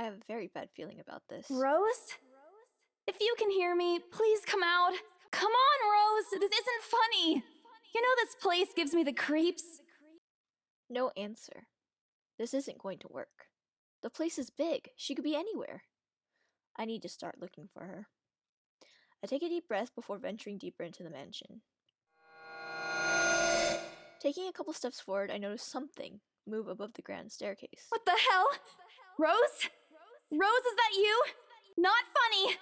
I have a very bad feeling about this. Rose? If you can hear me, please come out. Come on, Rose! This isn't funny! You know this place gives me the creeps. No answer. This isn't going to work. The place is big. She could be anywhere. I need to start looking for her. I take a deep breath before venturing deeper into the mansion. Taking a couple steps forward, I notice something move above the grand staircase. What the hell? Rose? Rose, is that you? Not funny!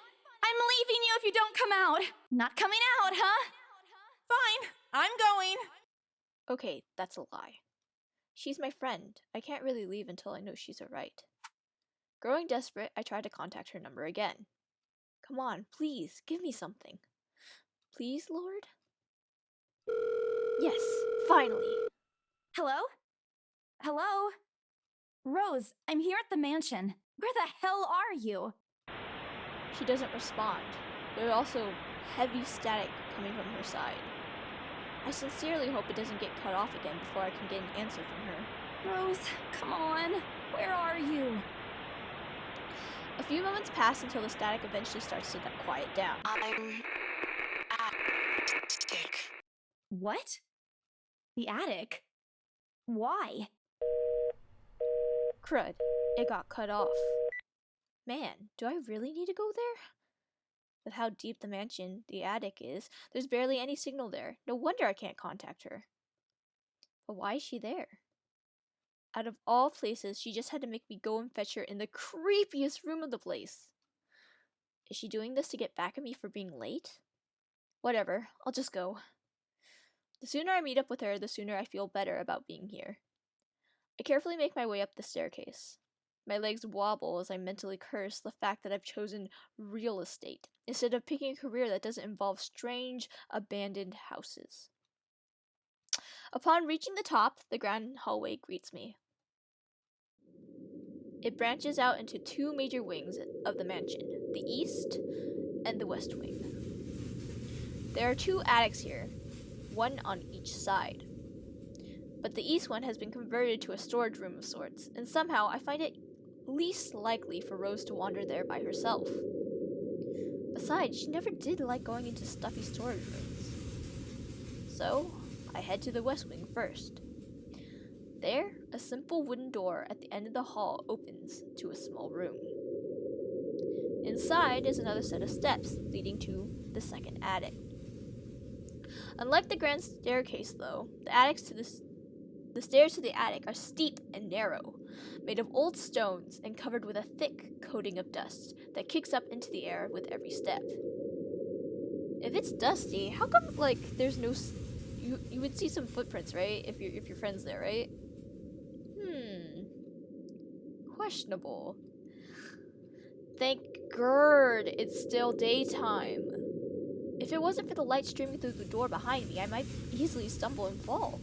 I'm leaving you if you don't come out! Not coming out, huh? Fine, I'm going. Okay, that's a lie. She's my friend. I can't really leave until I know she's alright. Growing desperate, I try to contact her number again. Come on, please, give me something. Please, Lord? Yes, finally. Hello? Hello? Rose, I'm here at the mansion. Where the hell are you? She doesn't respond. There's also heavy static coming from her side. I sincerely hope it doesn't get cut off again before I can get an answer from her. Rose, come on. Where are you? A few moments pass until the static eventually starts to quiet down. I'm sick. What? The attic? Why? Crud, it got cut off. Man, do I really need to go there? With how deep the mansion, the attic is, there's barely any signal there. No wonder I can't contact her. But why is she there? Out of all places, she just had to make me go and fetch her in the creepiest room of the place. Is she doing this to get back at me for being late? Whatever, I'll just go. The sooner I meet up with her, the sooner I feel better about being here. I carefully make my way up the staircase. My legs wobble as I mentally curse the fact that I've chosen real estate instead of picking a career that doesn't involve strange, abandoned houses. Upon reaching the top, the grand hallway greets me. It branches out into two major wings of the mansion, the east and the west wing. There are two attics here, one on each side. But the east one has been converted to a storage room of sorts, and somehow I find it least likely for Rose to wander there by herself. Besides, she never did like going into stuffy storage rooms. So, I head to the west wing first. There, a simple wooden door at the end of the hall opens to a small room. Inside is another set of steps leading to the second attic. Unlike the grand staircase, though, the stairs to the attic are steep and narrow, made of old stones and covered with a thick coating of dust that kicks up into the air with every step. If it's dusty, how come there's no you would see some footprints, right? If your friend's there, right? Questionable. Thank God it's still daytime. If it wasn't for the light streaming through the door behind me, I might easily stumble and fall.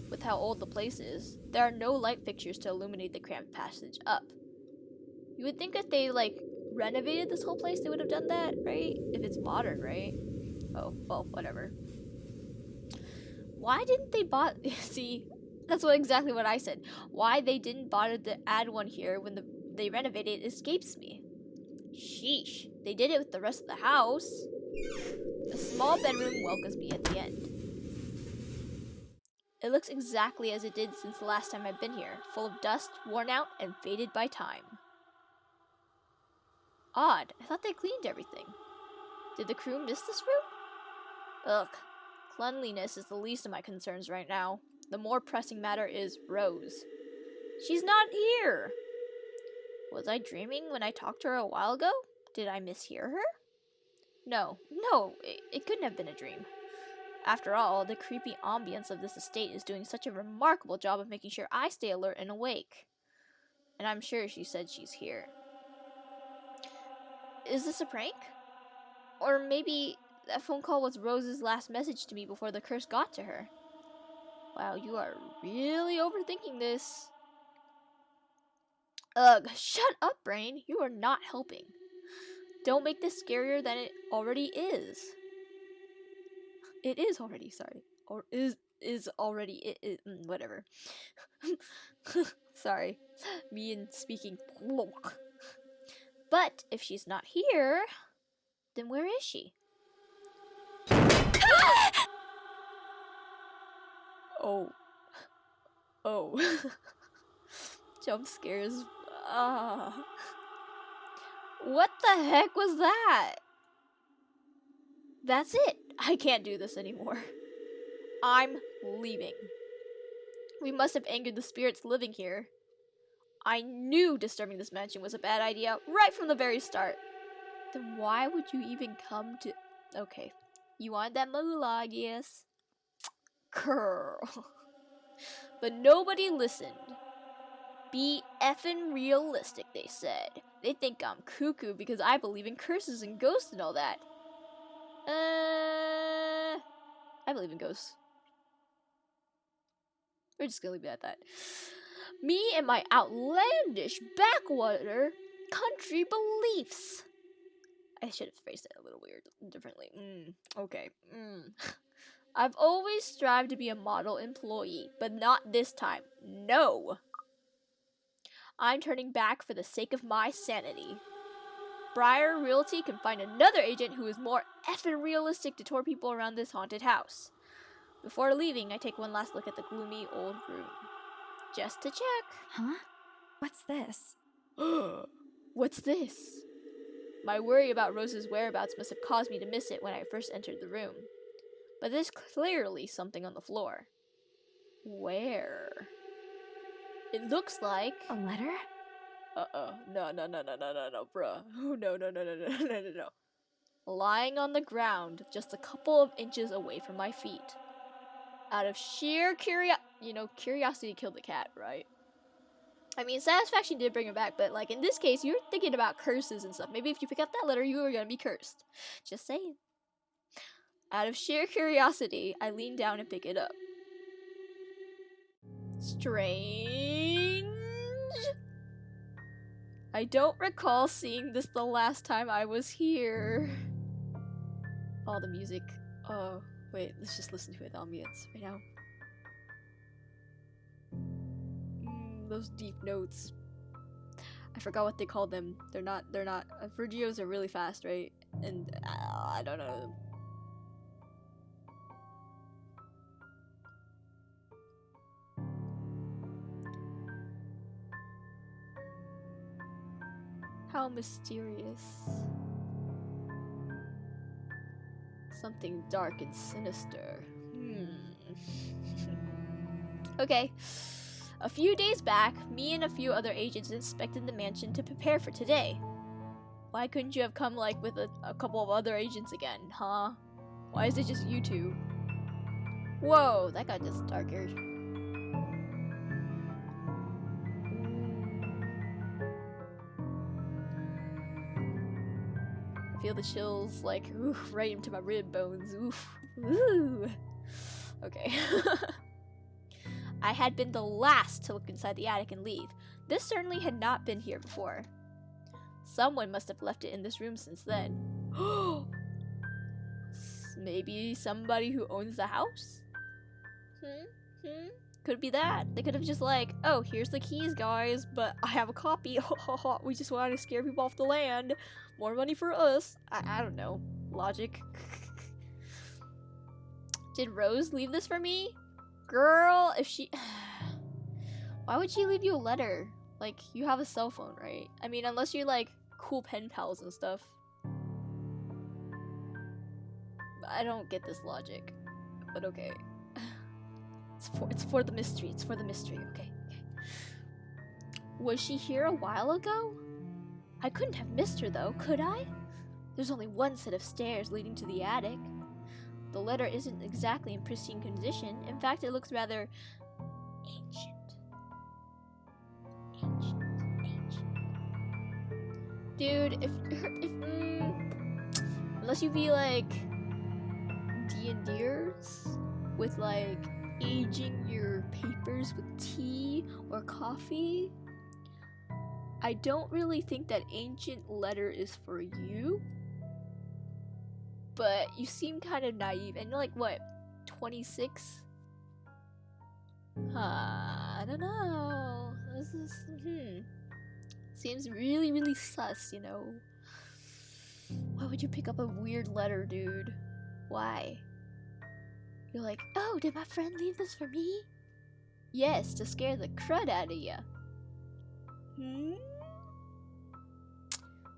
With how old the place is, there are no light fixtures to illuminate the cramped passage up. You would think if they renovated this whole place, they would have done that, right? If it's modern, right? Oh, well, whatever. Why didn't they see, that's exactly what I said. Why they didn't bother to add one here when they renovated it escapes me. Sheesh, they did it with the rest of the house. A small bedroom welcomes me at the end. It looks exactly as it did since the last time I've been here, full of dust, worn out, and faded by time. Odd, I thought they cleaned everything. Did the crew miss this room? Ugh, cleanliness is the least of my concerns right now. The more pressing matter is Rose. She's not here! Was I dreaming when I talked to her a while ago? Did I mishear her? No, it couldn't have been a dream. After all, the creepy ambience of this estate is doing such a remarkable job of making sure I stay alert and awake. And I'm sure she said she's here. Is this a prank? Or maybe that phone call was Rose's last message to me before the curse got to her. Wow, you are really overthinking this. Ugh, shut up, brain. You are not helping. Don't make this scarier than it already is. It is already, sorry. Or is is already whatever. Sorry, me and speaking. But if she's not here, then where is she? Oh. Oh. Jump scares. What the heck was that? That's it. I can't do this anymore. I'm leaving. We must have angered the spirits living here. I knew disturbing this mansion was a bad idea right from the very start. Then why would you even come to... Okay. You want that moolah, yes? Girl. But nobody listened. Be effing realistic, they said. They think I'm cuckoo because I believe in curses and ghosts and all that. I believe in ghosts. We're just gonna leave it at that. Me and my outlandish backwater country beliefs. I should have phrased it a little weird, differently. Okay. I've always strived to be a model employee, but not this time. No. I'm turning back for the sake of my sanity. Briar Realty can find another agent who is more effing realistic to tour people around this haunted house. Before leaving, I take one last look at the gloomy old room. Just to check. Huh? What's this? What's this? My worry about Rose's whereabouts must have caused me to miss it when I first entered the room. But there's clearly something on the floor. Where? It looks like... A letter? No, bruh. No. Lying on the ground, just a couple of inches away from my feet. Out of sheer curiosity killed the cat, right? I mean, satisfaction did bring her back, but like in this case, you're thinking about curses and stuff. Maybe if you pick up that letter, you were gonna be cursed. Just saying. Out of sheer curiosity, I lean down and pick it up. Strange. I don't recall seeing this the last time I was here. Oh, the music. Oh, wait, let's just listen to it, the ambience right now. Those deep notes. I forgot what they call them. They're not, Vergios are really fast, right? And, I don't know. How mysterious. Something dark and sinister. Okay. A few days back, me and a few other agents inspected the mansion to prepare for today. Why couldn't you have come like with a couple of other agents again, huh? Why is it just you two? Whoa, that got just darker. I feel the chills like oof, right into my rib bones. Oof. Ooh. Okay. I had been the last to look inside the attic and leave. This certainly had not been here before. Someone must have left it in this room since then. Maybe somebody who owns the house? Could be that. They could have just like, oh, here's the keys, guys, but I have a copy. We just wanted to scare people off the land. More money for us. I don't know. Logic. Did Rose leave this for me? Girl, if she... Why would she leave you a letter? Like, you have a cell phone, right? I mean, unless you're like cool pen pals and stuff. I don't get this logic, but okay. It's for the mystery. It's for the mystery. Okay. Was she here a while ago? I couldn't have missed her though, could I? There's only one set of stairs leading to the attic. The letter isn't exactly in pristine condition. In fact, it looks rather ancient. Dude, if unless you be like D&Ders with like aging your papers with tea or coffee, I don't really think that ancient letter is for you. But you seem kind of naive, and you're like, what, 26? I don't know. This is, seems really, really sus, you know? Why would you pick up a weird letter, dude? Why? You're like, oh, did my friend leave this for me? Yes, to scare the crud out of ya.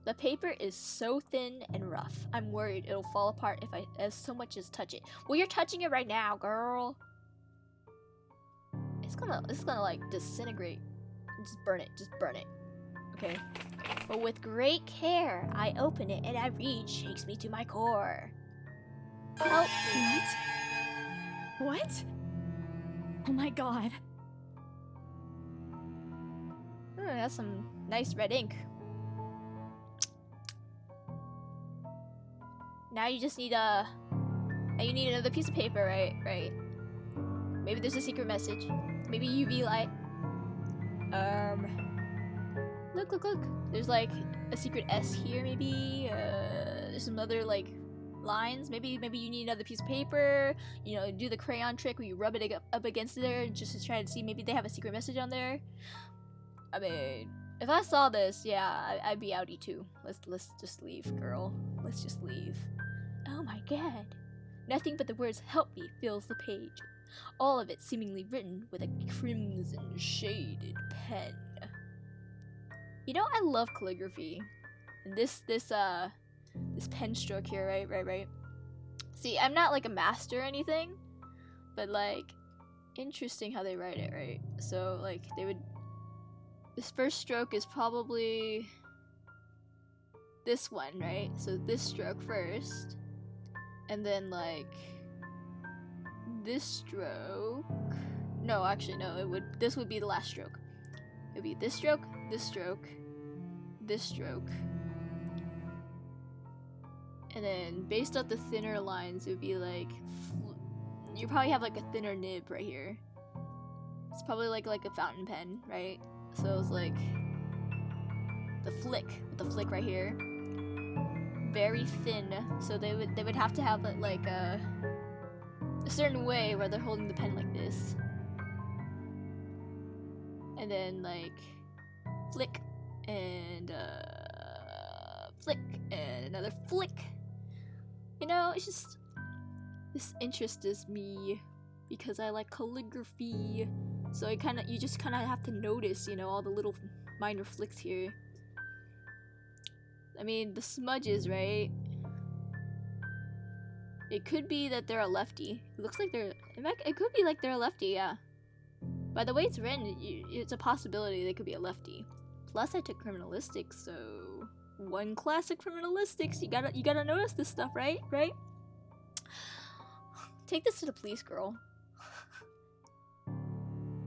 The paper is so thin and rough. I'm worried it'll fall apart if I as so much as touch it. Well, you're touching it right now, girl. It's gonna like disintegrate. Just burn it. Just burn it. Okay. But with great care, I open it and I read shakes me to my core. Help me. What? Oh my god. That's some nice red ink. Now you just need now you need another piece of paper, right? Right. Maybe there's a secret message. Maybe UV light. Look. There's like a secret S here, maybe. There's some other like lines. Maybe you need another piece of paper. You know, do the crayon trick where you rub it up against there just to try to see maybe they have a secret message on there. I mean, if I saw this, yeah, I'd be outie too. Let's just leave, girl. Let's just leave. Oh my god. Nothing but the words "help me" fills the page. All of it seemingly written with a crimson shaded pen. You know, I love calligraphy. And this pen stroke here, right? See, I'm not like a master or anything, but like, interesting how they write it, right? So like, this first stroke is probably this one, right? So this stroke first, and then like this stroke. No, actually no. This would be the last stroke. It would be this stroke, this stroke, this stroke, and then based off the thinner lines, it would be like you probably have like a thinner nib right here. It's probably like a fountain pen, right? So it's like the flick right here, very thin. So they would have to have it like a certain way where they're holding the pen like this, and then like flick and flick and another flick. You know, it's just this interests me because I like calligraphy. So you just kind of have to notice, you know, all the little minor flicks here. I mean, the smudges, right? It could be that they're a lefty. It looks like it could be like they're a lefty, yeah. By the way it's written, it's a possibility they could be a lefty. Plus, I took criminalistics, so one class of criminalistics. You gotta notice this stuff, right? Right? Take this to the police, girl.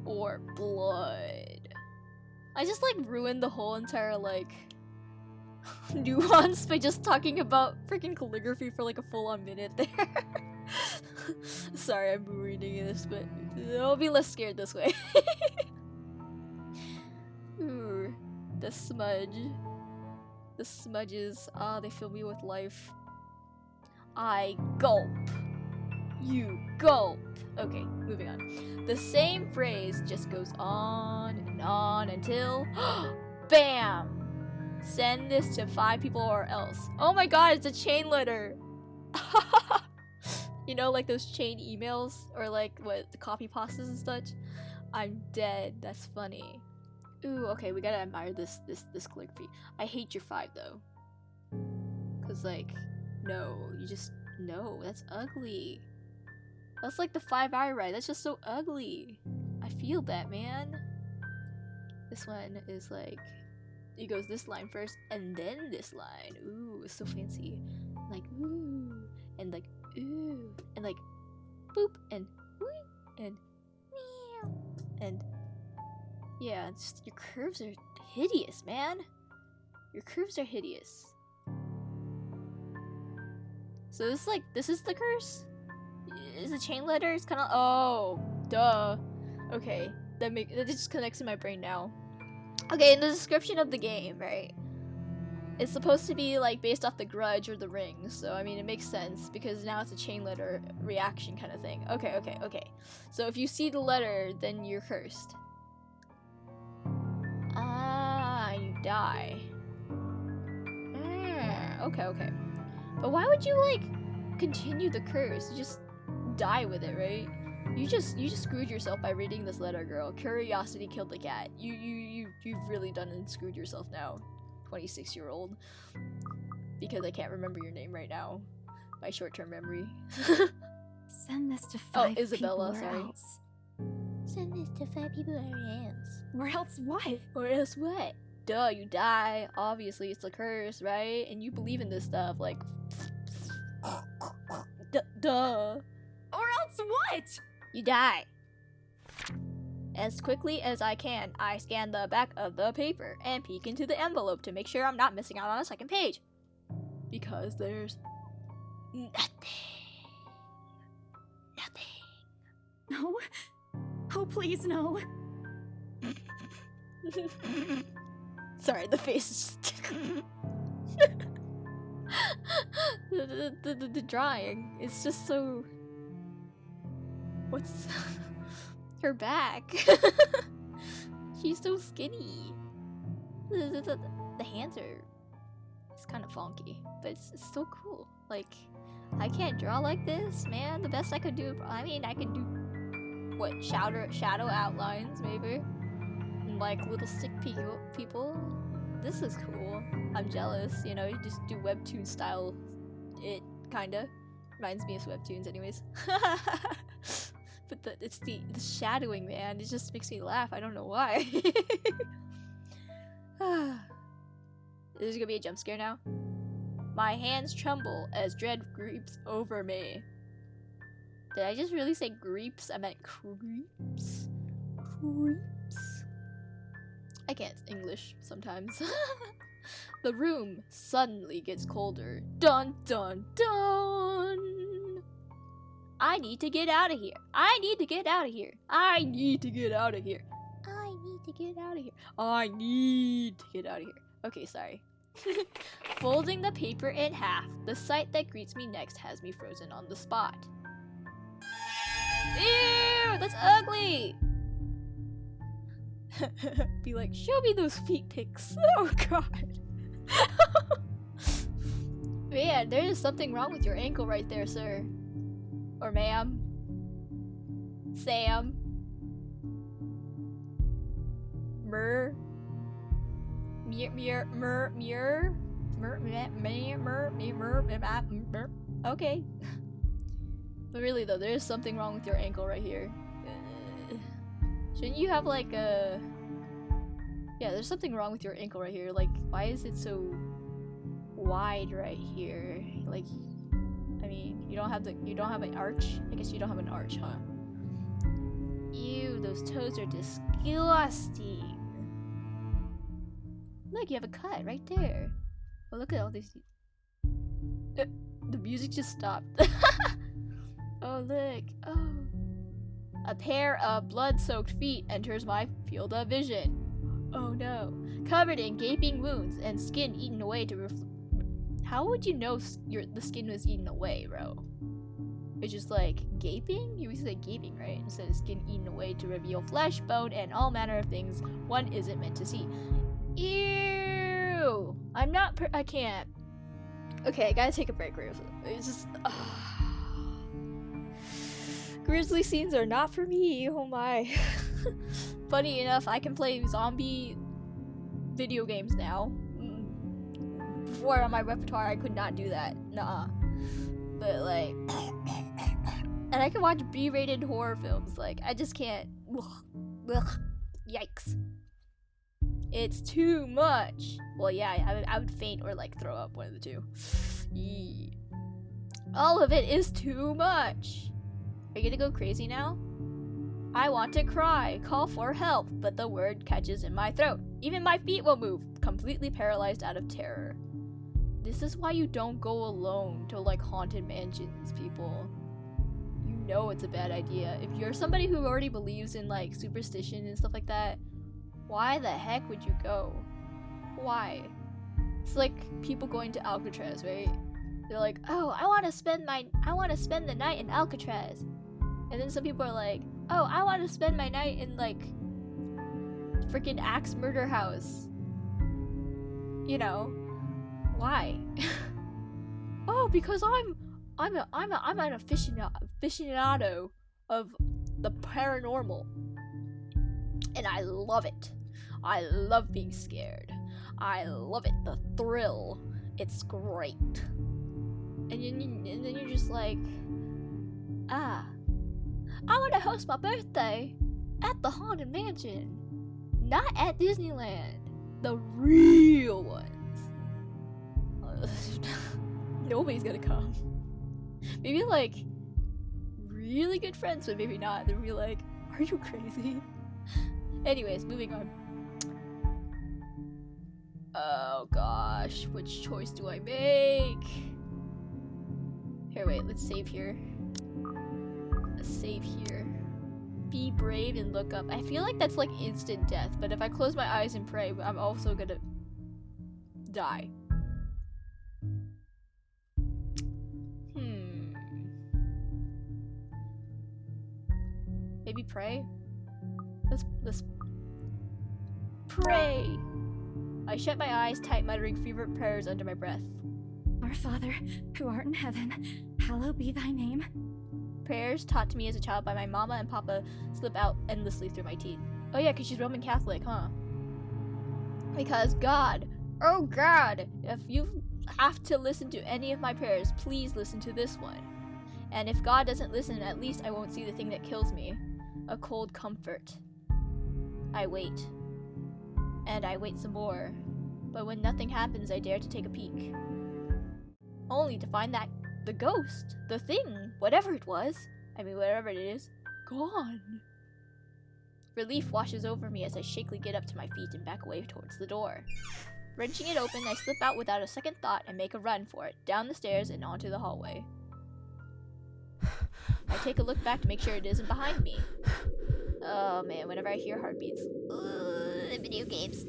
Or blood. I just like ruined the whole entire like nuance by just talking about freaking calligraphy for like a full-on minute there. Sorry, I'm reading this, but I'll be less scared this way. Ooh, the smudge. The smudges. Ah, they fill me with life. I gulp. You gulp. Okay, moving on. The same phrase just goes on and on until BAM! Send this to 5 people or else. Oh my god, it's a chain letter! You know, like those chain emails? Or like, what, the copy pastas and such? I'm dead. That's funny. Ooh, okay, we gotta admire this calligraphy. I hate your 5 though. Cause like, no, that's ugly. That's like the 5 I write. That's just so ugly. I feel that, man. This one is like, it goes this line first, and then this line. Ooh, it's so fancy. Like, ooh, and like, ooh, and like, boop, and wee, and meow, and yeah, just, your curves are hideous, man. Your curves are hideous. So this is the curse? Is the chain letter? It's kind of, oh, duh. Okay, that just connects in my brain now. Okay, in the description of the game, right? It's supposed to be like based off the Grudge or the Ring, so I mean it makes sense because now it's a chain letter reaction kind of thing. Okay. So if you see the letter, then you're cursed. Ah, you die. Okay. But why would you like continue the curse? You just die with it, right? You just screwed yourself by reading this letter, girl. Curiosity killed the cat. You've really done and screwed yourself now. 26-year-old, because I can't remember your name right now. My short-term memory. Send this to 5 Isabella, people or sorry. else. Send this to 5 people or else. Or else what? Or else what? Duh, you die. Obviously, it's a curse, right? And you believe in this stuff, like. Duh. Or else what? You die. As quickly as I can, I scan the back of the paper and peek into the envelope to make sure I'm not missing out on a second page. Because there's nothing. No. Oh, please, no. Sorry, the face is just... the drawing is just so... What's... her back? She's so skinny. The hands are... It's kind of funky, but it's still cool. Like, I can't draw like this, man. The best I could do... I mean, I could do... What? Shadow outlines, maybe? And, like, little stick people. This is cool. I'm jealous, you know? You just do webtoon style... It, kinda. Reminds me of webtoons, anyways. But it's the shadowing, man. It just makes me laugh. I don't know why. Is there gonna be a jump scare now? My hands tremble as dread creeps over me. Did I just really say creeps? I meant creeps. Creeps. I can't English sometimes. The room suddenly gets colder. Dun dun dun! I need to get out of here. I need to get out of here. I need to get out of here. I need to get out of here. I need to get out of here. Okay, sorry. Folding the paper in half, the sight that greets me next has me frozen on the spot. Ew, that's ugly. Be like, show me those feet pics. Oh god. Man, there is something wrong with your ankle right there, sir. Or ma'am. Sam. Mer. Okay. But really though, there is something wrong with your ankle right here. Shouldn't you have like a... Yeah, there's something wrong with your ankle right here. Like, why is it so wide right here? Like, I mean, you don't have an arch? I guess you don't have an arch, huh? Ew, those toes are disgusting. Look, you have a cut right there. Oh, look at all these. The music just stopped. Oh, look. Oh. A pair of blood-soaked feet enters my field of vision. Oh no. Covered in gaping wounds and skin eaten away to How would you know the skin was eaten away, bro? It's just like gaping? You would say gaping, right? Instead of skin eaten away to reveal flesh, bone, and all manner of things one isn't meant to see. Ew! I can't. Okay, I gotta take a break. It's just... Grisly scenes are not for me, oh my. Funny enough, I can play zombie video games now. Before on my repertoire, I could not do that. Nuh-uh. But like... And I can watch B-rated horror films. Like, I just can't. Ugh. Yikes. It's too much. Well, yeah, I would faint or like throw up, one of the two. Yee. All of it is too much. Are you gonna go crazy now? I want to cry, call for help, but the word catches in my throat. Even my feet will move, completely paralyzed out of terror. This is why you don't go alone to like haunted mansions, people. You know it's a bad idea. If you're somebody who already believes in like superstition and stuff like that, why the heck would you go? Why? It's like people going to Alcatraz, right? They're like, oh, I want to spend the night in Alcatraz. And then some people are like, oh, I want to spend my night in like freaking Axe Murder House. You know, why? Oh, because I'm an aficionado of the paranormal, and I love it. I love being scared. I love it. The thrill. It's great. And then you're just like, I want to host my birthday at the Haunted Mansion, not at Disneyland. The real ones. Nobody's gonna come. Maybe like really good friends, but maybe not. They'll be like, are you crazy? Anyways, moving on. Oh gosh, which choice do I make? Here, wait, let's save here. Let's save here. Be brave and look up. I feel like that's like instant death, but if I close my eyes and pray, I'm also gonna die. Maybe pray? Let's pray. I shut my eyes tight, muttering favorite prayers under my breath. Our Father, who art in heaven, hallowed be thy name. Prayers taught to me as a child by my mama and papa slip out endlessly through my teeth. Oh yeah, because she's Roman Catholic, huh? Because God, oh God, if you have to listen to any of my prayers, please listen to this one. And if God doesn't listen, at least I won't see the thing that kills me. A cold comfort. I wait. And I wait some more. But when nothing happens, I dare to take a peek. Only to find that the ghost, the thing, whatever it was, whatever it is, gone. Relief washes over me as I shakily get up to my feet and back away towards the door. Wrenching it open, I slip out without a second thought and make a run for it, down the stairs and onto the hallway. I take a look back to make sure it isn't behind me. Oh man, whenever I hear heartbeats. Video games.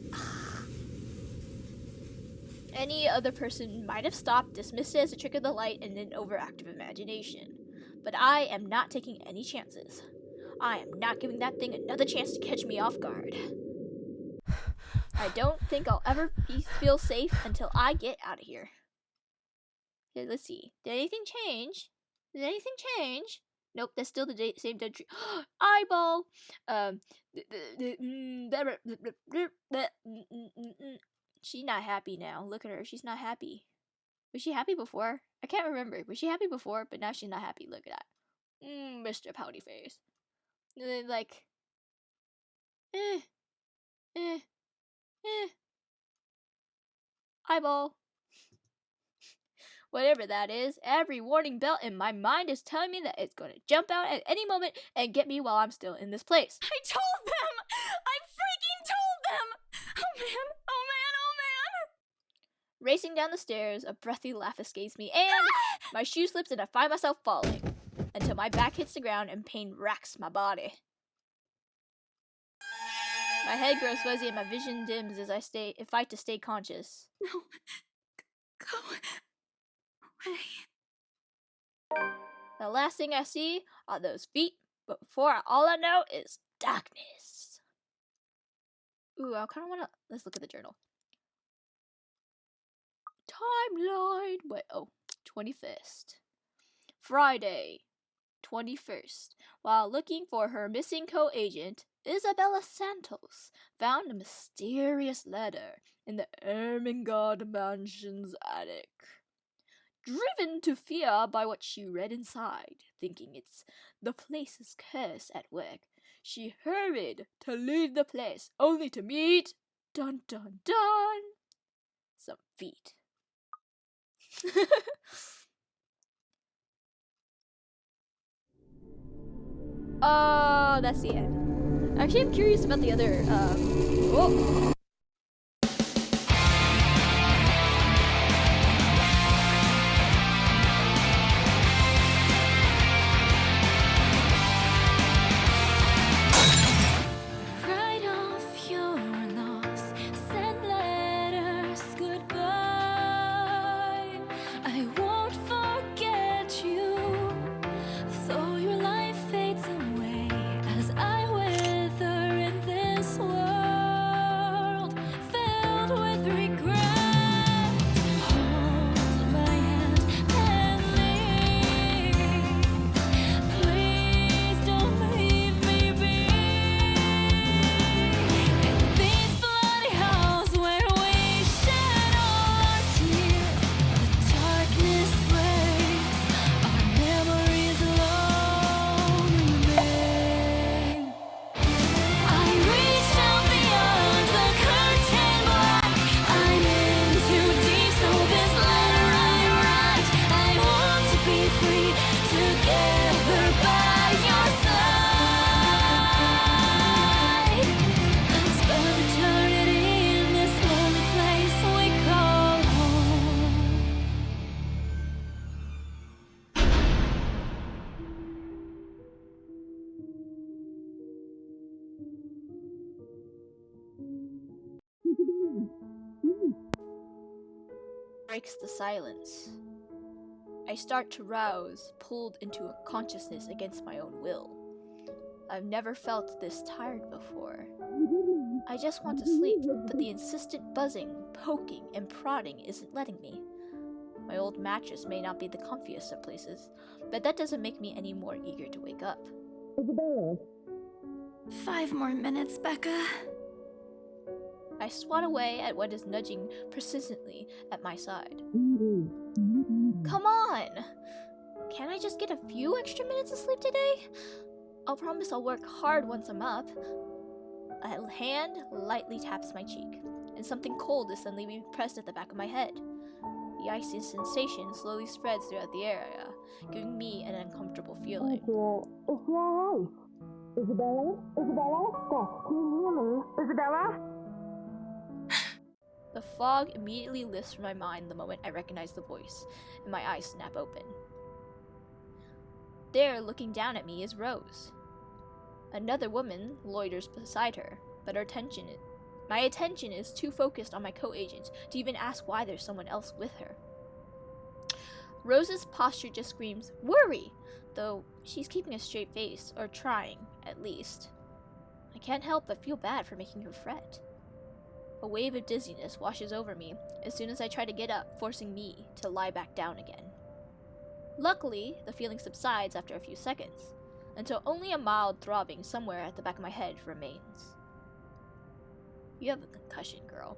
Any other person might have stopped, dismissed it as a trick of the light and an overactive imagination. But I am not taking any chances. I am not giving that thing another chance to catch me off guard. I don't think I'll ever feel safe until I get out of here. Okay, let's see. Did anything change? Did anything change? Nope, that's still the same dead tree. Eyeball! She's not happy now. Look at her. She's not happy. Was she happy before? I can't remember. Was she happy before? But now she's not happy. Look at that. Mr. Pouty Face. And then like... Eyeball. Whatever that is, every warning bell in my mind is telling me that it's going to jump out at any moment and get me while I'm still in this place. I told them! I freaking told them! Oh man, oh man, oh man! Racing down the stairs, a breathy laugh escapes me and my shoe slips and I find myself falling until my back hits the ground and pain racks my body. My head grows fuzzy and my vision dims as I fight to stay conscious. No. Go away. The last thing I see are those feet, but before all I know is darkness. Ooh, I kind of want to... Let's look at the journal. Timeline. Wait, 21st. Friday, 21st. While looking for her missing co-agent, Isabella Santos found a mysterious letter in the Ermengarde Mansion's attic. Driven to fear by what she read inside, thinking it's the place's curse at work, she hurried to leave the place, only to meet, dun dun dun, some feet. Oh, that's the end. Actually, I'm curious about the other, oh. Write off your loss, send letters, goodbye. breaks the silence. I start to rouse, pulled into a consciousness against my own will. I've never felt this tired before. I just want to sleep, but the insistent buzzing, poking, and prodding isn't letting me. My old mattress may not be the comfiest of places, but that doesn't make me any more eager to wake up. 5 more minutes, Becca. I swat away at what is nudging persistently at my side. Come on! Can't I just get a few extra minutes of sleep today? I'll promise I'll work hard once I'm up. A hand lightly taps my cheek, and something cold is suddenly being pressed at the back of my head. The icy sensation slowly spreads throughout the area, giving me an uncomfortable feeling. Isabella? Stop. Can you hear me? Isabella? The fog immediately lifts from my mind the moment I recognize the voice, and my eyes snap open. There, looking down at me, is Rose. Another woman loiters beside her, but my attention is too focused on my co-agent to even ask why there's someone else with her. Rose's posture just screams, "Worry!" though she's keeping a straight face, or trying, at least. I can't help but feel bad for making her fret. A wave of dizziness washes over me as soon as I try to get up, forcing me to lie back down again. Luckily, the feeling subsides after a few seconds, until only a mild throbbing somewhere at the back of my head remains. You have a concussion, girl.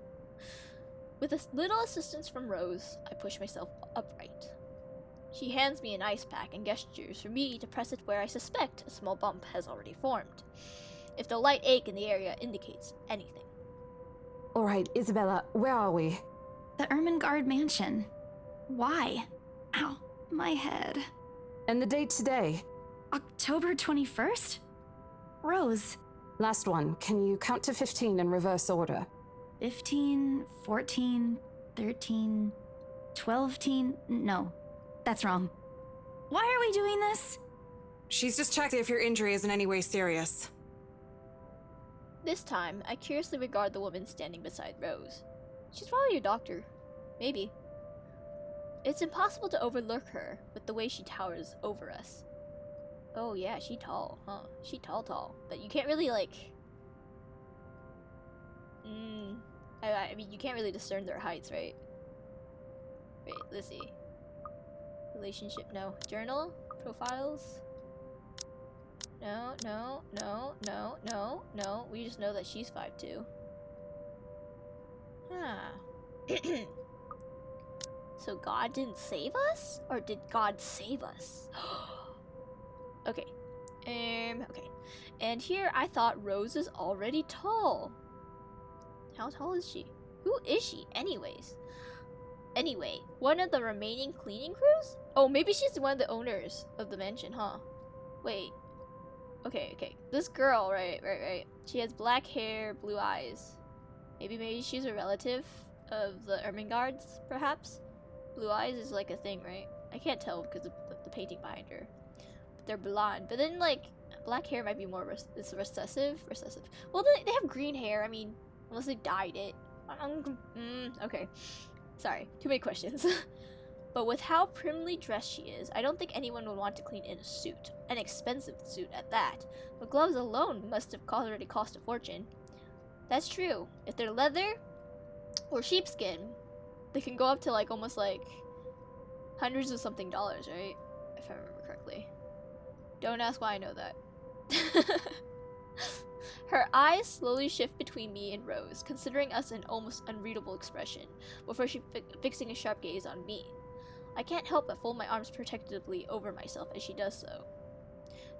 With a little assistance from Rose, I push myself upright. She hands me an ice pack and gestures for me to press it where I suspect a small bump has already formed, if the light ache in the area indicates anything. All right, Isabella, where are we? The Ermengarde mansion. Why? Ow, my head. And the date today? October 21st? Rose. Last one. Can you count to 15 in reverse order? 15, 14, 13, 12. No, that's wrong. Why are we doing this? She's just checked if your injury is in any way serious. This time, I curiously regard the woman standing beside Rose. She's probably a doctor. Maybe. It's impossible to overlook her with the way she towers over us. Oh yeah, she tall, huh? She tall. But you can't really, like... I mean, you can't really discern their heights, right? Wait, let's see. Relationship, no. Journal? Profiles? No. We just know that she's 5'2". Huh. So God didn't save us? Or did God save us? Okay. Okay. And here I thought Rose is already tall. How tall is she? Who is she, anyways? Anyway, one of the remaining cleaning crews? Oh, maybe she's one of the owners of the mansion, huh? Wait. Okay. This girl, right. She has black hair, blue eyes. Maybe she's a relative of the Ermengardes, perhaps? Blue eyes is like a thing, right? I can't tell because of the painting behind her. But they're blonde. But then, like, black hair might be more it's recessive. Well, they have green hair. I mean, unless they dyed it. Okay. Sorry, too many questions. But with how primly dressed she is, I don't think anyone would want to clean in a suit. An expensive suit at that. But gloves alone must have already cost a fortune. That's true. If they're leather or sheepskin, they can go up to like almost like hundreds of something dollars, right? If I remember correctly. Don't ask why I know that. Her eyes slowly shift between me and Rose, considering us an almost unreadable expression, before fixing a sharp gaze on me. I can't help but fold my arms protectively over myself as she does so.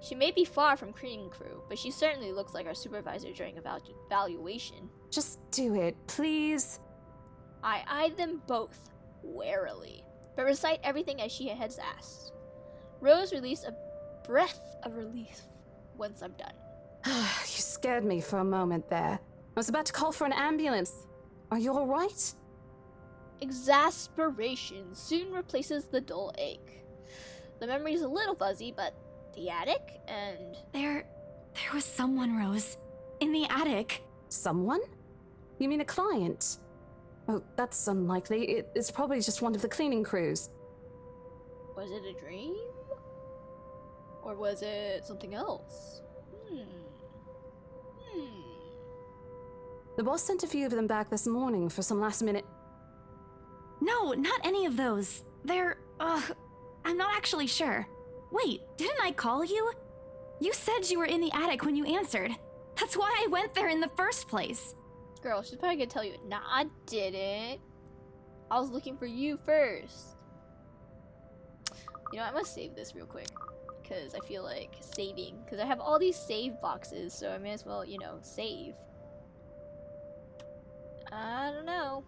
She may be far from cleaning crew, but she certainly looks like our supervisor during evaluation. Just do it, please. I eyed them both warily, but recite everything as she has asked. Rose released a breath of relief once I'm done. You scared me for a moment there. I was about to call for an ambulance. Are you all right? Exasperation soon replaces the dull ache. The memory's a little fuzzy, but the attic and... There was someone, Rose. In the attic. Someone? You mean a client? Oh, that's unlikely. It's probably just one of the cleaning crews. Was it a dream? Or was it something else? The boss sent a few of them back this morning for some last minute. No, not any of those. I'm not actually sure. Wait, didn't I call you? You said you were in the attic when you answered. That's why I went there in the first place. Girl, she's probably gonna tell you, nah, I didn't. I was looking for you first. You know, I must save this real quick. Because I feel like saving. Because I have all these save boxes, so I may as well, you know, save. I don't know.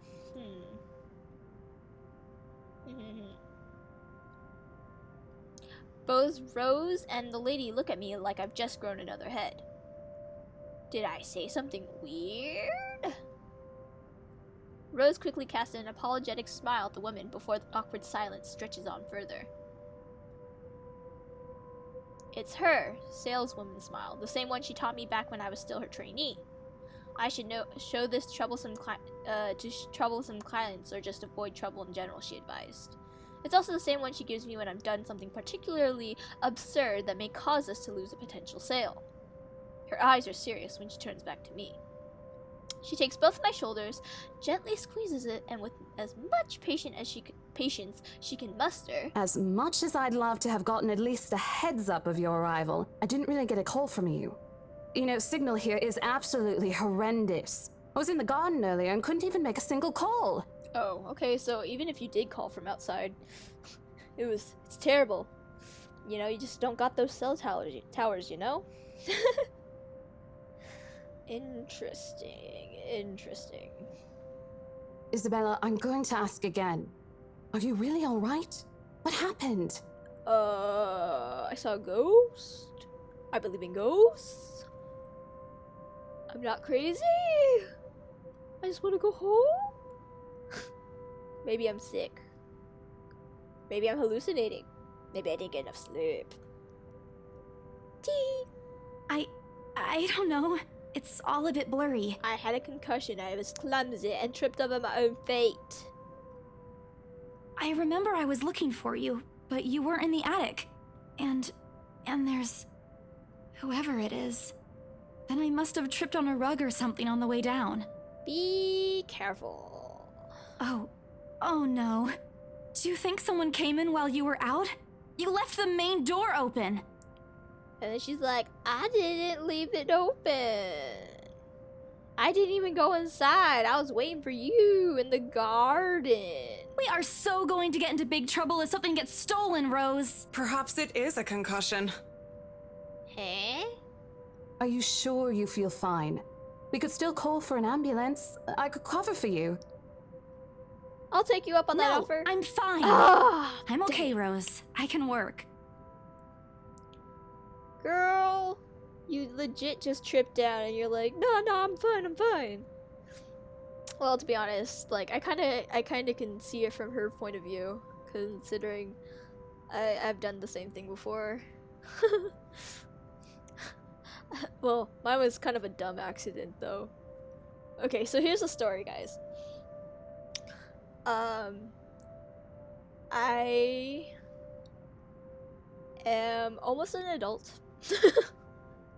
Both Rose and the lady look at me like I've just grown another head. Did I say something weird? Rose quickly casts an apologetic smile at the woman before the awkward silence stretches on further. It's her, saleswoman smile, the same one she taught me back when I was still her trainee. I should show this troublesome clients or just avoid trouble in general, she advised. It's also the same one she gives me when I've done something particularly absurd that may cause us to lose a potential sale. Her eyes are serious when she turns back to me. She takes both my shoulders, gently squeezes it, and with as much patience she can muster. As much as I'd love to have gotten at least a heads up of your arrival, I didn't really get a call from you. You know, signal here is absolutely horrendous. I was in the garden earlier and couldn't even make a single call. Oh, okay, so even if you did call from outside, it's terrible. You know, you just don't got those cell towers, you know? Interesting. Isabella, I'm going to ask again. Are you really all right? What happened? I saw a ghost. I believe in ghosts. I'm not crazy. I just want to go home. Maybe I'm sick. Maybe I'm hallucinating. Maybe I didn't get enough sleep. Tea. I don't know. It's all a bit blurry. I had a concussion. I was clumsy and tripped over my own fate. I remember I was looking for you, but you weren't in the attic. And there's whoever it is. Then I must have tripped on a rug or something on the way down. Be careful. Oh no. Do you think someone came in while you were out? You left the main door open. And then she's like, I didn't leave it open. I didn't even go inside. I was waiting for you in the garden. We are so going to get into big trouble if something gets stolen, Rose. Perhaps it is a concussion. Huh? Are you sure you feel fine? We could still call for an ambulance. I could cover for you. I'll take you up on that No, offer. I'm fine. Ah, I'm okay, Rose. I can work. girl, you legit just tripped down and you're like, no, I'm fine. Well, to be honest, like, I kind of can see it from her point of view, considering I've done the same thing before. Well, mine was kind of a dumb accident, though. Okay, so here's the story, guys. I am almost an adult.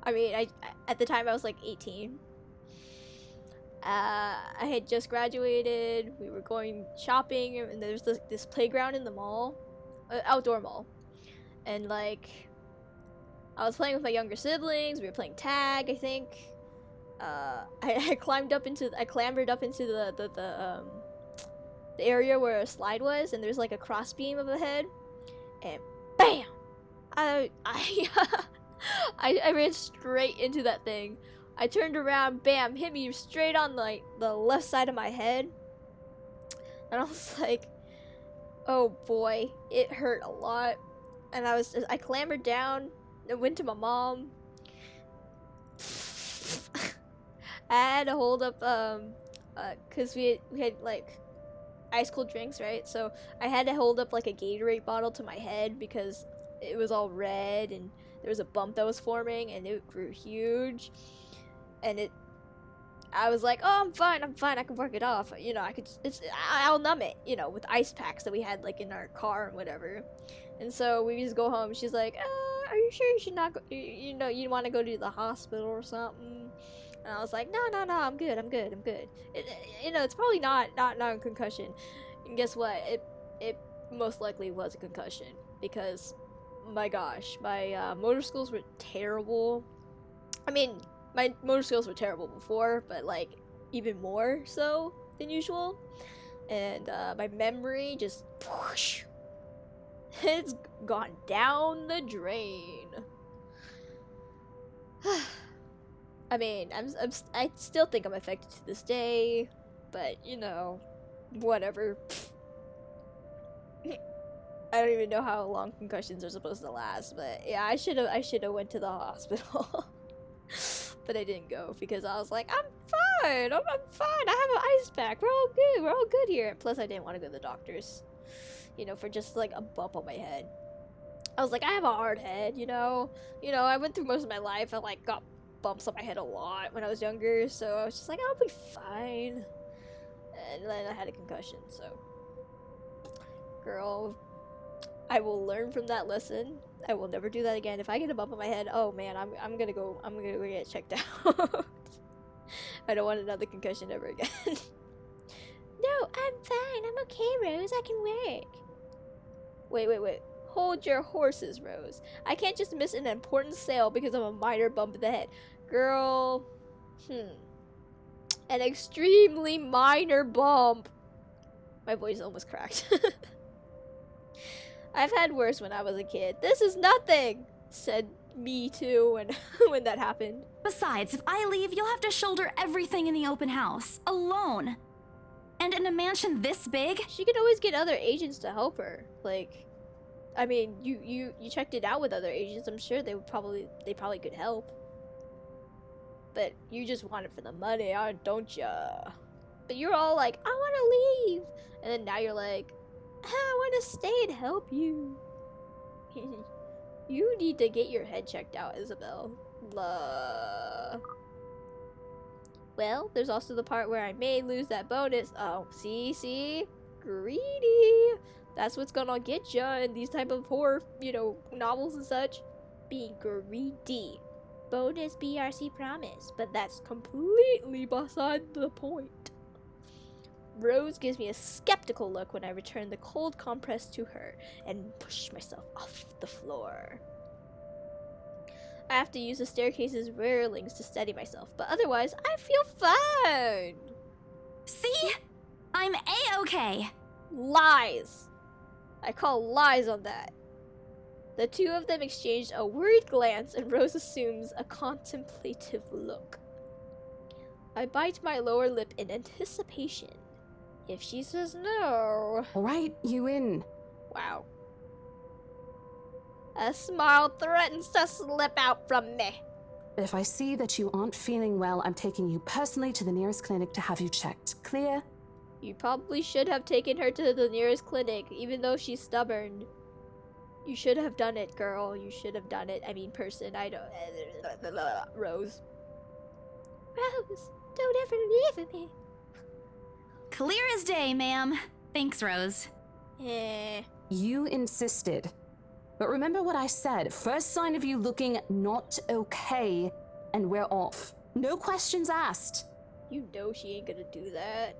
I mean, at the time I was like 18. I had just graduated. We were going shopping, and there's this playground in the mall, outdoor mall, and like I was playing with my younger siblings. We were playing tag, I think. I clambered up into the area where a slide was, and there's like a cross beam of a head, and bam! I ran straight into that thing. I turned around, bam, hit me straight on like the left side of my head, and I was like, oh boy, it hurt a lot. And I clambered down and went to my mom. I had to hold up cause we had like ice cold drinks, right? So I had to hold up like a Gatorade bottle to my head because it was all red and there was a bump that was forming and it grew huge, and I was like, oh, I'm fine, I can work it off. You know, I'll numb it, you know, with ice packs that we had like in our car and whatever. And so we just go home. She's like, are you sure you should not go, you know, you want to go to the hospital or something? And I was like, no, I'm good. You know, it's probably not a concussion. And guess what? It most likely was a concussion because, my gosh, my motor skills were terrible. I mean, my motor skills were terrible before, but like even more so than usual. And my memory just whoosh, it's gone down the drain. I mean, I still think I'm affected to this day, but you know, whatever. I don't even know how long concussions are supposed to last, but yeah, I should have went to the hospital. But I didn't go because I was like, I'm fine. I'm fine. I have an ice pack. We're all good here. Plus, I didn't want to go to the doctors, you know, for just like a bump on my head. I was like, I have a hard head, you know. I went through most of my life. I like got bumps on my head a lot when I was younger, so I was just like, I'll be fine. And then I had a concussion, so girl, I will learn from that lesson. I will never do that again. If I get a bump on my head, oh man, I'm gonna go get checked out. I don't want another concussion ever again. No, I'm fine. I'm okay, Rose. I can work. Wait. Hold your horses, Rose. I can't just miss an important sale because of a minor bump in the head. Girl, an extremely minor bump. My voice almost cracked. I've had worse when I was a kid. This is nothing, said me too when that happened. Besides, if I leave, you'll have to shoulder everything in the open house, alone. And in a mansion this big? She could always get other agents to help her. Like, I mean, you checked it out with other agents. I'm sure they probably could help. But you just want it for the money, don't ya? But you're all like, I want to leave. And then now you're like, I want to stay and help you. You need to get your head checked out, Isabel. Well, there's also the part where I may lose that bonus. Oh, see? Greedy. That's what's gonna get ya in these type of horror, you know, novels and such. Being greedy. Bonus BRC promise, but that's completely beside the point. Rose gives me a skeptical look when I return the cold compress to her and push myself off the floor. I have to use the staircase's railings to steady myself, but otherwise, I feel fine. See? I'm A-okay. Lies. I call lies on that. The two of them exchange a worried glance and Rose assumes a contemplative look. I bite my lower lip in anticipation. If she says no... All right, you in. Wow. A smile threatens to slip out from me. If I see that you aren't feeling well, I'm taking you personally to the nearest clinic to have you checked. Clear? You probably should have taken her to the nearest clinic, even though she's stubborn. You should have done it, girl. You should have done it. I mean, person. I don't... Rose. Rose, don't ever leave me. Clear as day, ma'am. Thanks, Rose. You insisted. But remember what I said. First sign of you looking not okay, and we're off. No questions asked. You know she ain't gonna do that.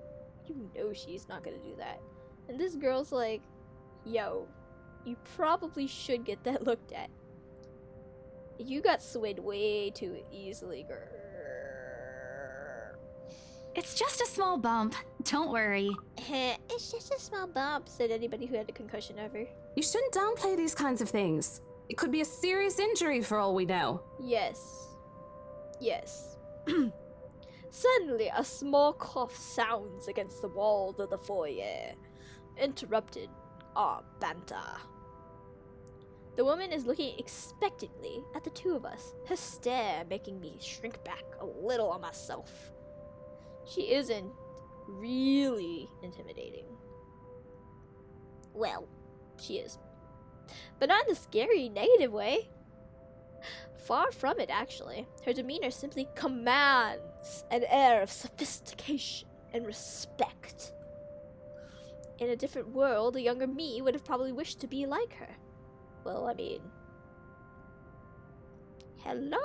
You know she's not gonna do that. And this girl's like, yo, you probably should get that looked at. You got swayed way too easily, girl. It's just a small bump. Don't worry. It's just a small bump, said anybody who had a concussion ever. You shouldn't downplay these kinds of things. It could be a serious injury for all we know. Yes. Suddenly, a small cough sounds against the walls of the foyer, interrupted our banter. The woman is looking expectantly at the two of us, her stare making me shrink back a little on myself. She isn't really intimidating. Well, she is. But not in the scary, negative way. Far from it, actually. Her demeanor simply commands an air of sophistication and respect. In a different world, a younger me would have probably wished to be like her. Well, I mean... Hello!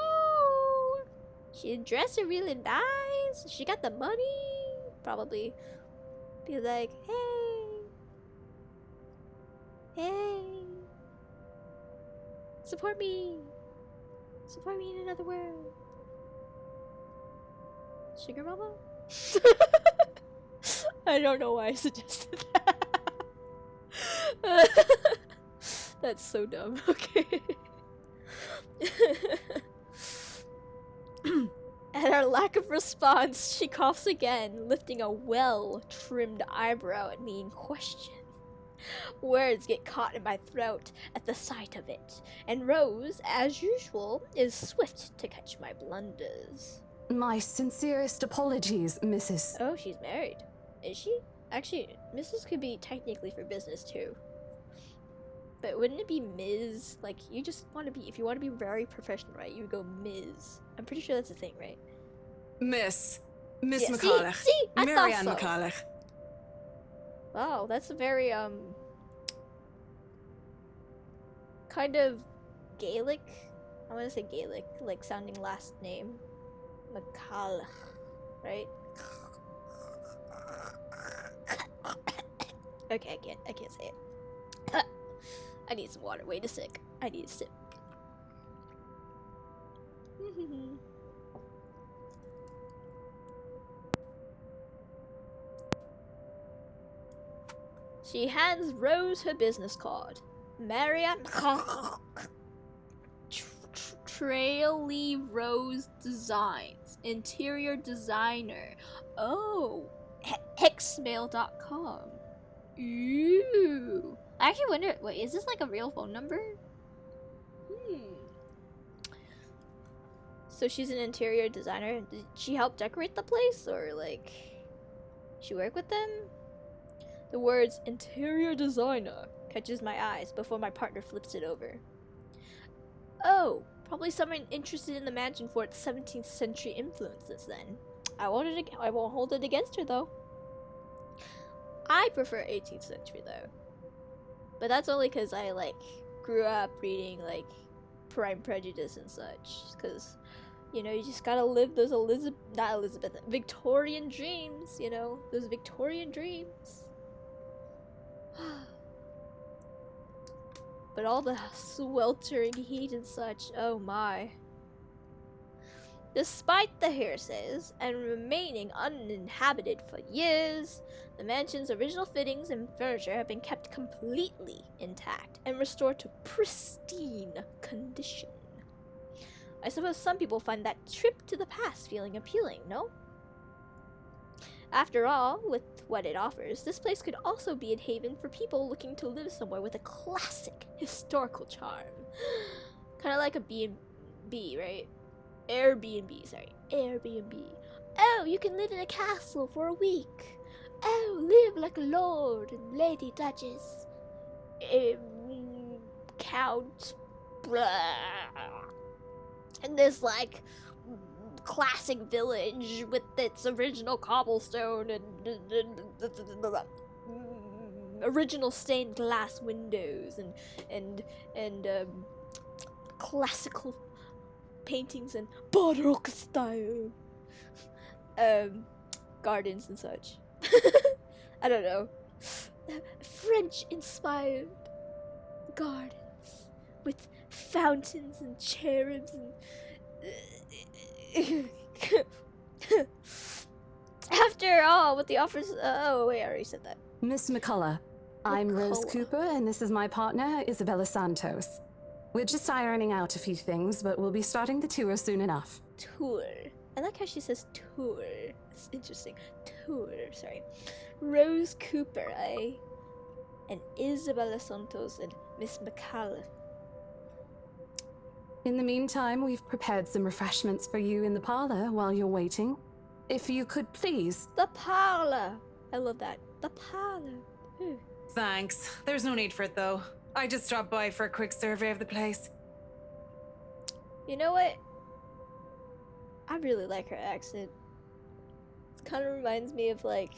She dressed her really nice. She got the money. Probably be like, hey, support me in another world. Sugar mama? I don't know why I suggested that. That's so dumb. Okay. At our lack of response, she coughs again, lifting a well-trimmed eyebrow at me in question. Words get caught in my throat at the sight of it, and Rose, as usual, is swift to catch my blunders. My sincerest apologies, Mrs. Oh, she's married. Is she? Actually, Mrs. could be technically for business too. But wouldn't it be Ms? Like, you just want to be, if you want to be very professional, right, you would go Ms. I'm pretty sure that's a thing, right? Miss Yeah, McCulloch. see? I thought Marianne so. McCulloch. Wow, that's a very, kind of Gaelic. I want to say Gaelic, like sounding last name. McCulloch, right? Okay, I can't say it. I need some water. Wait a sec. I need a sip. She hands Rose her business card. Marianne Traily Rose Designs. Interior designer. Oh, hexmail.com. Ooh. I actually wonder, wait, is this like a real phone number? So she's an interior designer. Did she help decorate the place, or like she work with them? The words interior designer catches my eyes before my partner flips it over. Oh, probably someone interested in the mansion for its 17th century influences then. I won't hold it against her though. I prefer 18th century though. But that's only because I like grew up reading like Prime Prejudice and such. Because, you know, you just gotta live those Victorian dreams, you know? Those Victorian dreams. But all the sweltering heat and such, oh my. Despite the hearsays and remaining uninhabited for years, the mansion's original fittings and furniture have been kept completely intact and restored to pristine condition. I suppose some people find that trip to the past feeling appealing, no? After all, with what it offers, this place could also be a haven for people looking to live somewhere with a classic historical charm. Kind of like a B&B, right? Airbnb, sorry. Airbnb. Oh, you can live in a castle for a week. Oh, live like a lord and lady duchess. Count. Blah. And this, like, classic village with its original cobblestone and original stained glass windows and classical paintings and Baroque style gardens and such. I don't know. French inspired gardens with fountains and cherubs and after all, what the offers. Oh wait, I already said that. Miss McCullough, I'm Rose McCullough. Cooper, and this is my partner, Isabella Santos. We're just ironing out a few things, but we'll be starting the tour soon enough. Tour. I like how she says tour. It's interesting. Tour, sorry. Rose Cooper, eh? And Isabella Santos and Miss McCullough. In the meantime, we've prepared some refreshments for you in the parlor while you're waiting. If you could please... The parlor. I love that. The parlor. Ooh. Thanks. There's no need for it though. I just dropped by for a quick survey of the place. You know what? I really like her accent. kind of reminds me of like,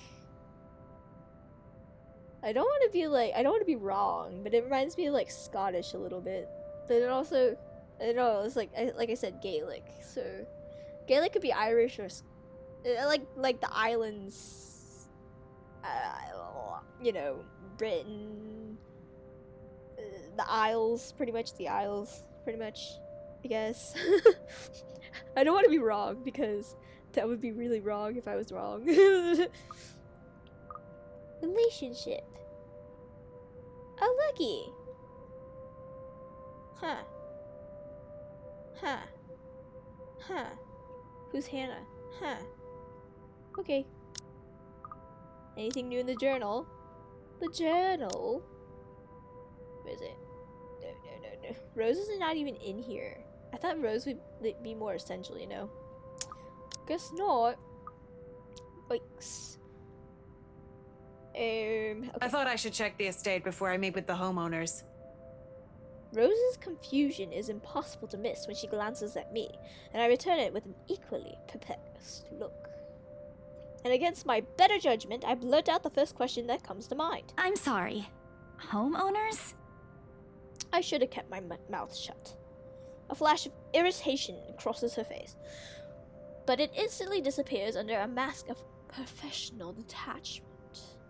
I don't want to be wrong, but it reminds me of like Scottish a little bit. But it also, I don't know, it's like I said, Gaelic. So Gaelic could be Irish or like the islands, you know, Britain, the Isles, pretty much the Isles, pretty much, I guess. I don't want to be wrong because that would be really wrong if I was wrong. Relationship. Oh, looky. Huh. Huh. Huh. Who's Hannah? Huh. Okay. Anything new in the journal? The journal? Where is it? No. Rose is not even in here. I thought Rose would be more essential, you know? Guess not. Yikes. Okay. I thought I should check the estate before I meet with the homeowners. Rose's confusion is impossible to miss when she glances at me, and I return it with an equally perplexed look. And against my better judgment, I blurt out the first question that comes to mind. I'm sorry. Homeowners? I should have kept my mouth shut. A flash of irritation crosses her face, but it instantly disappears under a mask of professional detachment.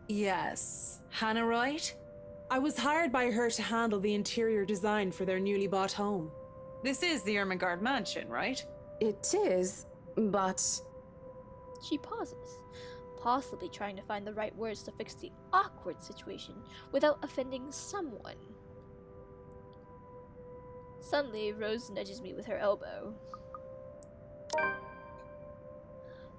Yes. Hannah, right? I was hired by her to handle the interior design for their newly bought home. This is the Ermengarde mansion, right? It is, but She pauses, possibly trying to find the right words to fix the awkward situation without offending someone. Suddenly, Rose nudges me with her elbow.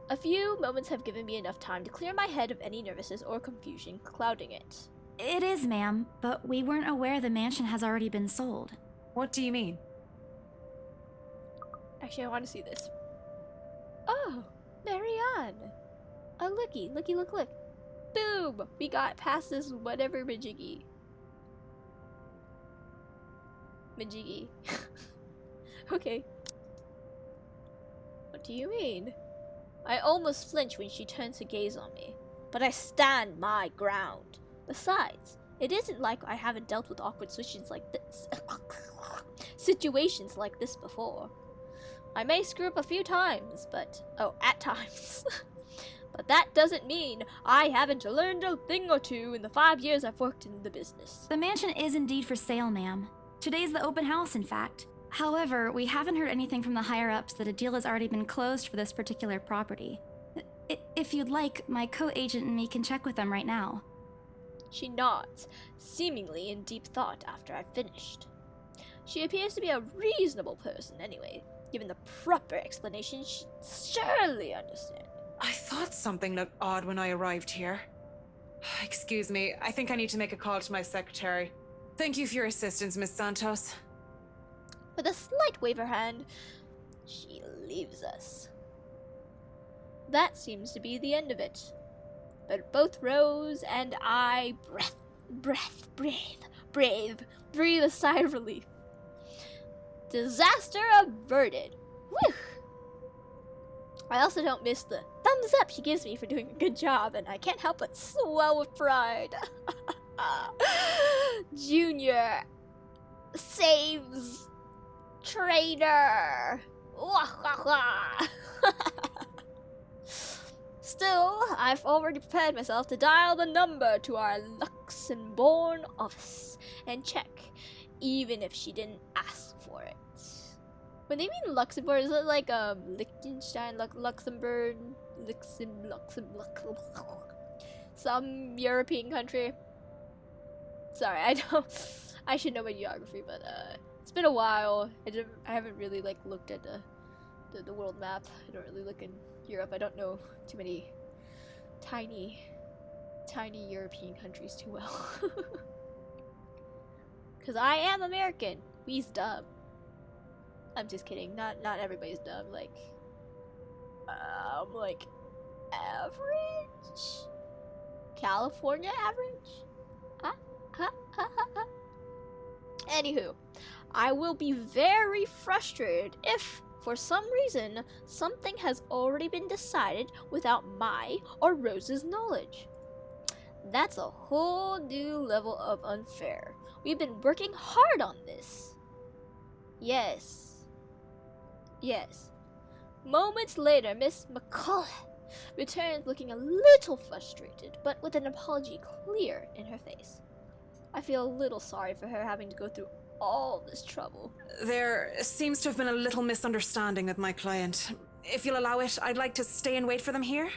A few moments have given me enough time to clear my head of any nervousness or confusion clouding it. It is, ma'am, but we weren't aware the mansion has already been sold. What do you mean? Actually, I want to see this. Oh, Marianne! Oh, look. Boom! We got past this whatever majiggy. Okay. What do you mean? I almost flinch when she turns to gaze on me, but I stand my ground. Besides, it isn't like I haven't dealt with awkward situations like this before. I may screw up a few times, at times. But that doesn't mean I haven't learned a thing or two in the 5 years I've worked in the business. The mansion is indeed for sale, ma'am. Today's the open house, in fact. However, we haven't heard anything from the higher-ups that a deal has already been closed for this particular property. If you'd like, my co-agent and me can check with them right now. She nods, seemingly in deep thought after I've finished. She appears to be a reasonable person anyway. Given the proper explanation, she'd surely understand. I thought something looked odd when I arrived here. Excuse me, I think I need to make a call to my secretary. Thank you for your assistance, Miss Santos. With a slight wave of her hand, she leaves us. That seems to be the end of it. But both Rose and I breathe a sigh of relief. Disaster averted. Whew! I also don't miss the thumbs up she gives me for doing a good job, and I can't help but swell with pride. Junior saves trader. Still, I've already prepared myself to dial the number to our Luxembourg office and check, even if she didn't ask for it. When they mean Luxembourg, is it like Liechtenstein, Luxembourg, some European country? Sorry, I should know my geography, but it's been a while. I haven't really looked at the world map. I don't really look in Europe. I don't know too many tiny European countries too well. Cause I am American. We's dumb. I'm just kidding. Not everybody's dumb. Average. California average. Anywho, I will be very frustrated if, For some reason, something has already been decided without my or Rose's knowledge. That's a whole new level of unfair. We've been working hard on this. Yes. Yes. Moments later, Miss McCullough returns looking a little frustrated, but with an apology clear in her face. I feel a little sorry for her having to go through all this trouble. There seems to have been a little misunderstanding with my client. If you'll allow it, I'd like to stay and wait for them here.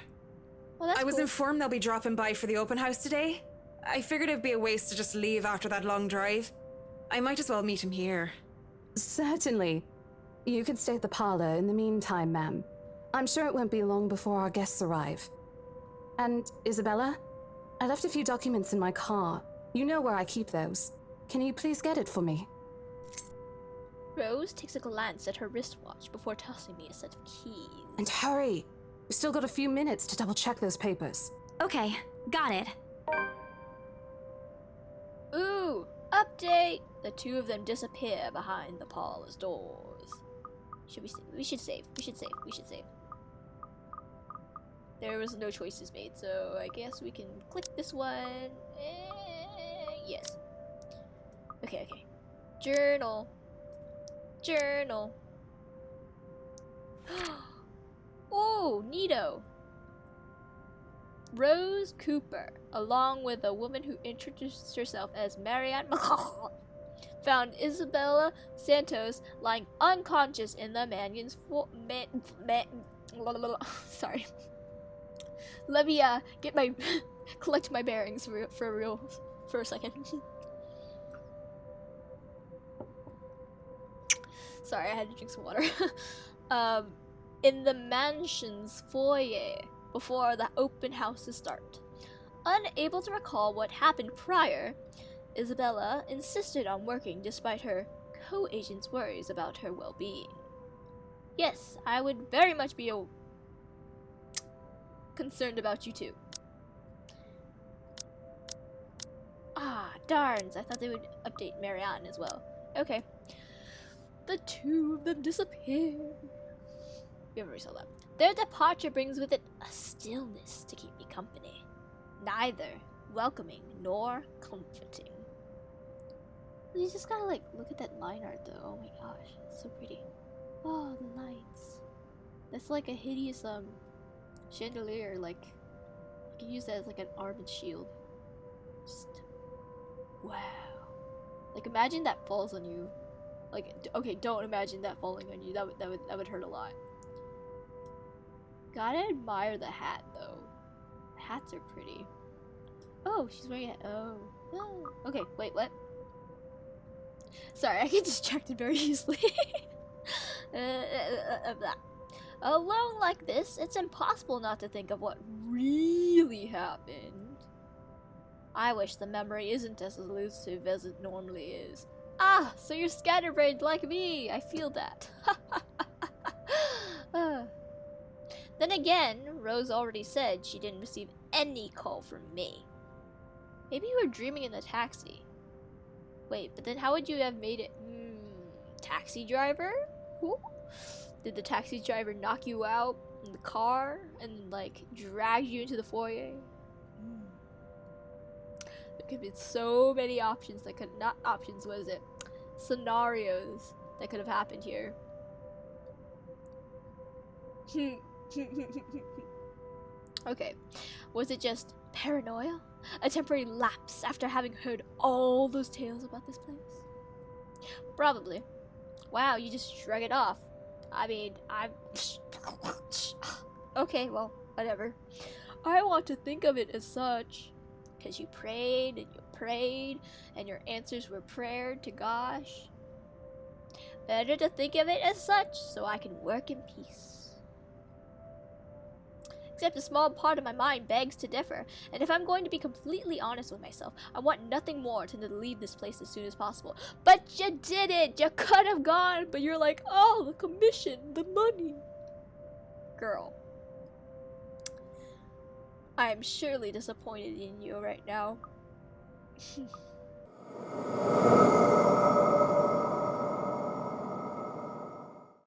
Well, that's I was cool. informed they'll be dropping by for the open house today. I figured it'd be a waste to just leave after that long drive. I might as well meet him here. Certainly. You could stay at the parlor in the meantime, ma'am. I'm sure it won't be long before our guests arrive. And, Isabella? I left a few documents in my car. You know where I keep those. Can you please get it for me? Rose takes a glance at her wristwatch before tossing me a set of keys. And hurry! We've still got a few minutes to double-check those papers. Okay, got it. Ooh, update! The two of them disappear behind the parlor's doors. Should we save? We should save. We should save. We should save. There was no choices made, so I guess we can click this one. Yes. Okay, okay. Journal. Journal. Oh, neato. Rose Cooper, along with a woman who introduced herself as Marianne found Isabella Santos lying unconscious in the mansion's sorry. Let me get my collect my bearings for a second. Sorry, I had to drink some water. In the mansion's foyer before the open houses start. Unable to recall what happened prior, Isabella insisted on working despite her co-agent's worries about her well-being. Yes, I would very much be concerned about you too. Ah, darns, I thought they would update Marianne as well. Okay. The two of them disappear. We already saw that. Their departure brings with it a stillness to keep me company. Neither welcoming nor comforting. You just gotta look at that line art though. Oh my gosh, it's so pretty. Oh, the lights. That's like a hideous chandelier. Like you can use that as like an arm and shield. Just wow. Like imagine that falls on you. Like okay, don't imagine that falling on you. That would hurt a lot. Gotta admire the hat though. The hats are pretty. Oh, she's wearing a oh. Okay, wait, what? Sorry, I get distracted very easily. Alone like this, it's impossible not to think of what really happened. I wish the memory isn't as elusive as it normally is. Ah, so you're scatterbrained like me. I feel that. Then again, Rose already said she didn't receive any call from me. Maybe you were dreaming in the taxi. Wait, but then how would you have made it? Taxi driver? Who? Did the taxi driver knock you out in the car and like drag you into the foyer? There could be so many options that could not options. What is it? Scenarios that could have happened here. Okay, was it just paranoia? A temporary lapse after having heard all those tales about this place? Probably. Wow, you just shrug it off. I mean, I'm... Okay, well, whatever. I want to think of it as such. Because you prayed, and your answers were prayer to gosh. Better to think of it as such, so I can work in peace. Except a small part of my mind begs to differ, and if I'm going to be completely honest with myself, I want nothing more than to leave this place as soon as possible. But you did it! You could have gone, but you're like, oh, the commission, the money. Girl. I am surely disappointed in you right now.